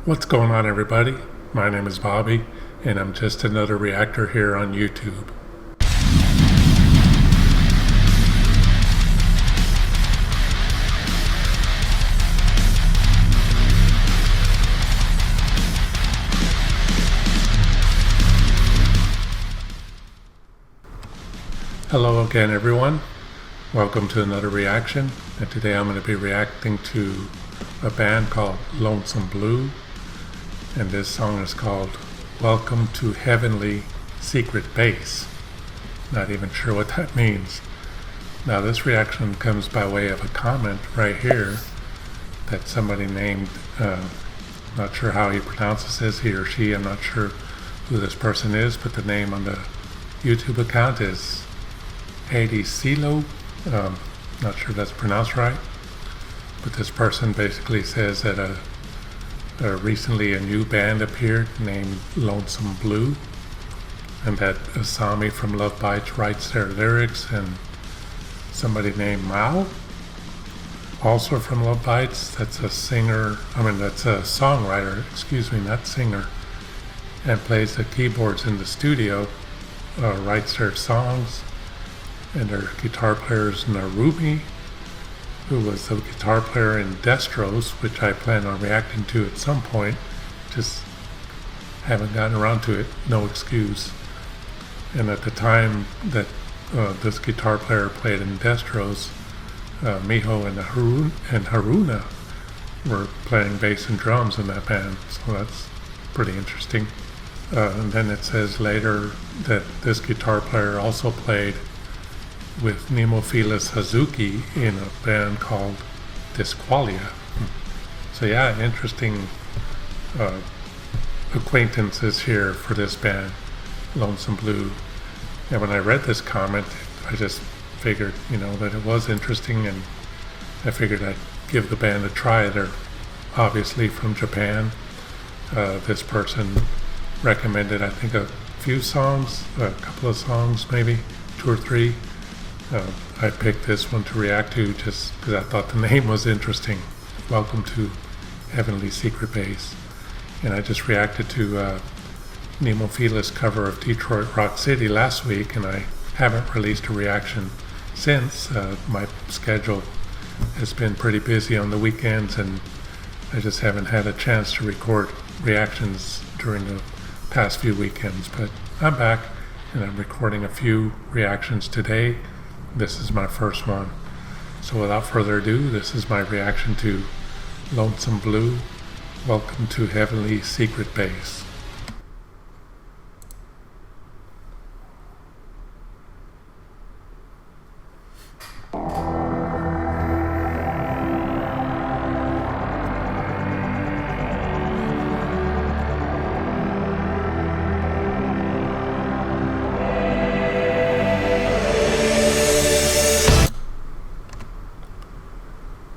What's going on, everybody? My name is Bobby, and I'm just another reactor here on YouTube. Hello again, everyone. Welcome to another reaction, and today I'm going to be reacting to a band called Lonesome Blue, and this song is called Welcome to Heavenly Secret Base. Not even sure what that means. Now, this reaction comes by way of a comment right here that somebody named, not sure how he pronounces this, he or she, I'm not sure who this person is, but the name on the YouTube account is Silo. Not sure if that's pronounced right, but this person basically says that recently a new band appeared named Lonesome Blue, and that Asami from Love Bites writes their lyrics, and somebody named Mao, also from Love Bites, that's a songwriter, not singer, and plays the keyboards in the studio, writes their songs. And their guitar player is Narumi, who was the guitar player in Destros, which I plan on reacting to at some point. Just haven't gotten around to it, no excuse. And at the time that this guitar player played in Destros, Miho and Haruna were playing bass and drums in that band, so that's pretty interesting. And then it says later that this guitar player also played with Nemophilus Hazuki in a band called Disqualia. So yeah, interesting acquaintances here for this band, Lonesome Blue. And when I read this comment, I just figured, that it was interesting, and I figured I'd give the band a try. They're obviously from Japan. This person recommended, I think, a few songs, a couple of songs, maybe 2 or 3. I picked this one to react to just because I thought the name was interesting. Welcome to Heavenly Secret Base. And I just reacted to Nemophilus' cover of Detroit Rock City last week, and I haven't released a reaction since. My schedule has been pretty busy on the weekends, and I just haven't had a chance to record reactions during the past few weekends. But I'm back, and I'm recording a few reactions today. This is my first one. So without further ado, this is my reaction to Lonesome Blue, Welcome to Heavenly Secret Base.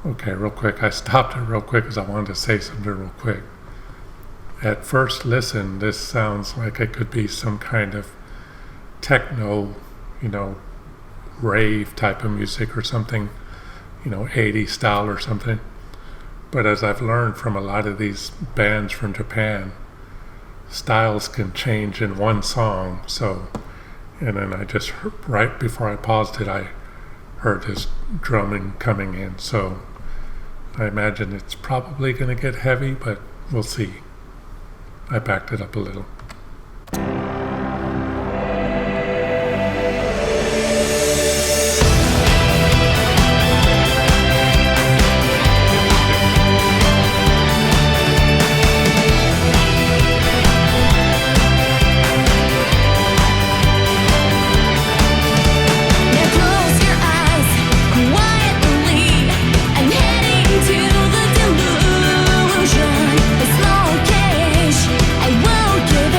Okay, real quick, I stopped it real quick because I wanted to say something real quick. At first listen, this sounds like it could be some kind of techno, rave type of music or something, 80s style or something. But as I've learned from a lot of these bands from Japan, styles can change in one song. So, and then I just, right before I paused it, I heard this drumming coming in. So I imagine it's probably going to get heavy, but we'll see. I backed it up a little. To the delusion, a small cage. I will give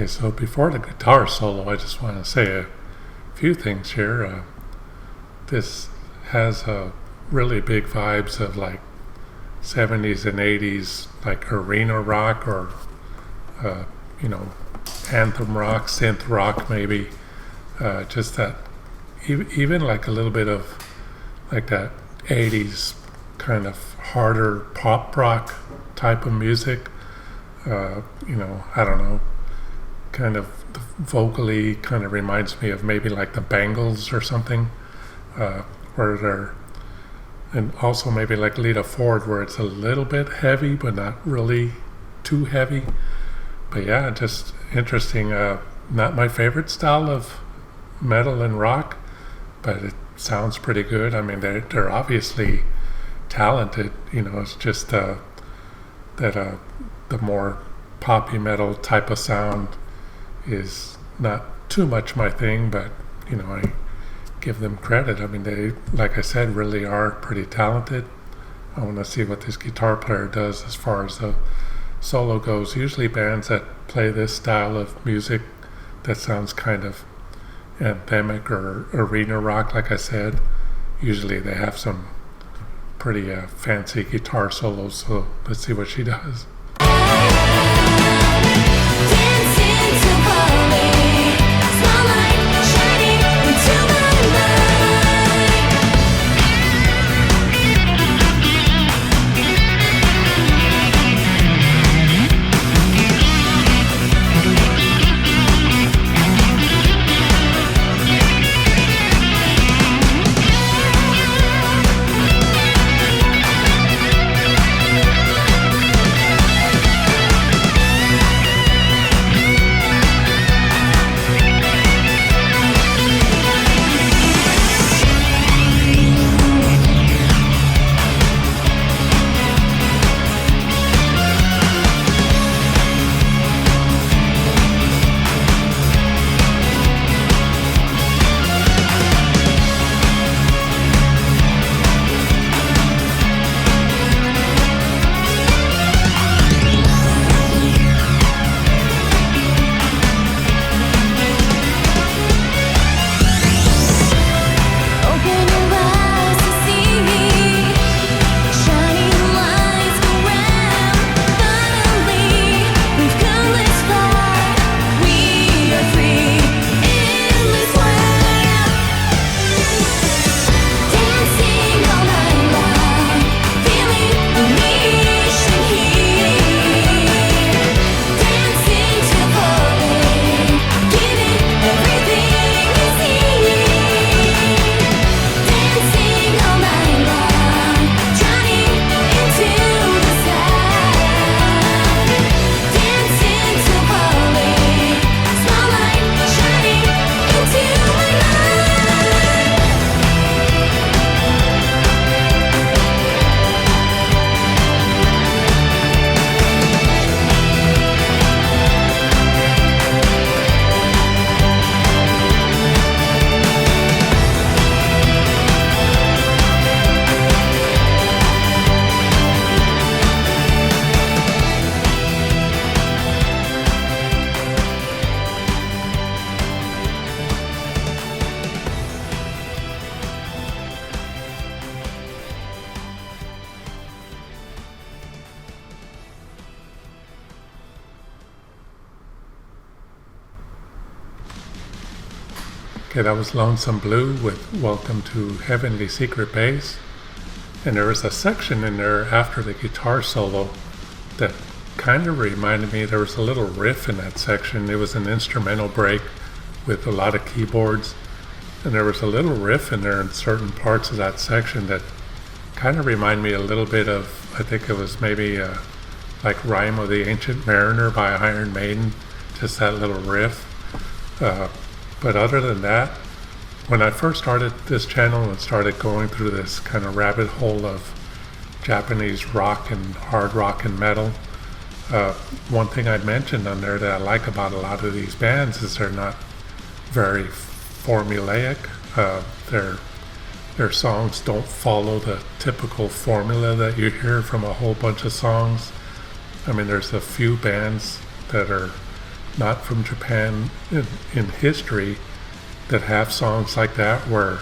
Okay, so before the guitar solo, I just want to say a few things here. This has really big vibes of like 70s and 80s, like arena rock or, you know, anthem rock, synth rock maybe. Just that, even like a little bit of like that 80s kind of harder pop rock type of music. You know, I don't know, kind of vocally kind of reminds me of maybe like the Bangles or something, where they're, and also maybe like Lita Ford, where it's a little bit heavy but not really too heavy. But yeah, just interesting. Not my favorite style of metal and rock, but it sounds pretty good. I mean, they're obviously talented. You know, it's just that the more poppy metal type of sound is not too much my thing, but you know, I give them credit. I mean, they, like I said, really are pretty talented. I want to see what this guitar player does as far as the solo goes. Usually bands that play this style of music that sounds kind of anthemic or arena rock, like I said, usually they have some pretty fancy guitar solos. So let's see what she does. Okay, that was Lonesome Blue with Welcome to Heavenly Secret Base. And there was a section in there after the guitar solo that kind of reminded me, there was a little riff in that section. It was an instrumental break with a lot of keyboards. And there was a little riff in there in certain parts of that section that kind of reminded me a little bit of, I think it was maybe like Rime of the Ancient Mariner by Iron Maiden, just that little riff. But other than that, when I first started this channel and started going through this kind of rabbit hole of Japanese rock and hard rock and metal, one thing I mentioned on there that I like about a lot of these bands is they're not very formulaic. Their songs don't follow the typical formula that you hear from a whole bunch of songs. I mean, there's a few bands that are not from Japan in history, that have songs like that where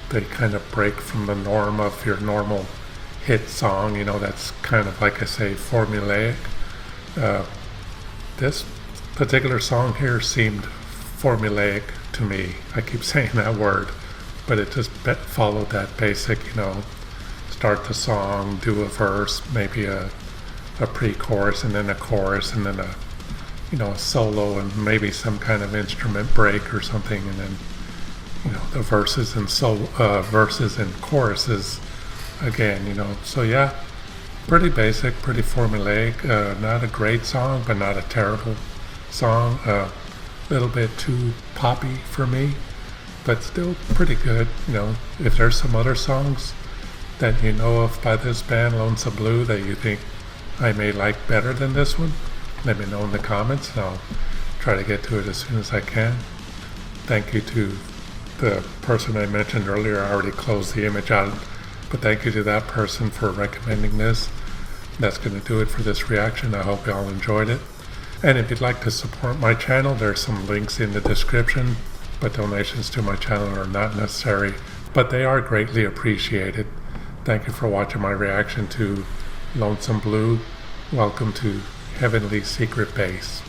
they kind of break from the norm of your normal hit song, that's kind of, like I say, formulaic. This particular song here seemed formulaic to me. I keep saying that word, but it just followed that basic, start the song, do a verse, maybe a pre-chorus, and then a chorus, and then a solo, and maybe some kind of instrument break or something, and then the verses and verses and choruses again. So yeah, pretty basic, pretty formulaic. Not a great song, but not a terrible song. A little bit too poppy for me, but still pretty good. If there's some other songs that you know of by this band, Lonesome Blue, that you think I may like better than this one, let me know in the comments, and I'll try to get to it as soon as I can. Thank you to the person I mentioned earlier. I already closed the image out, but thank you to that person for recommending this. That's going to do it for this reaction. I hope you all enjoyed it. And if you'd like to support my channel, there's some links in the description, but donations to my channel are not necessary, but they are greatly appreciated. Thank you for watching my reaction to Lonesome Blue. Welcome to Heavenly Secret Base.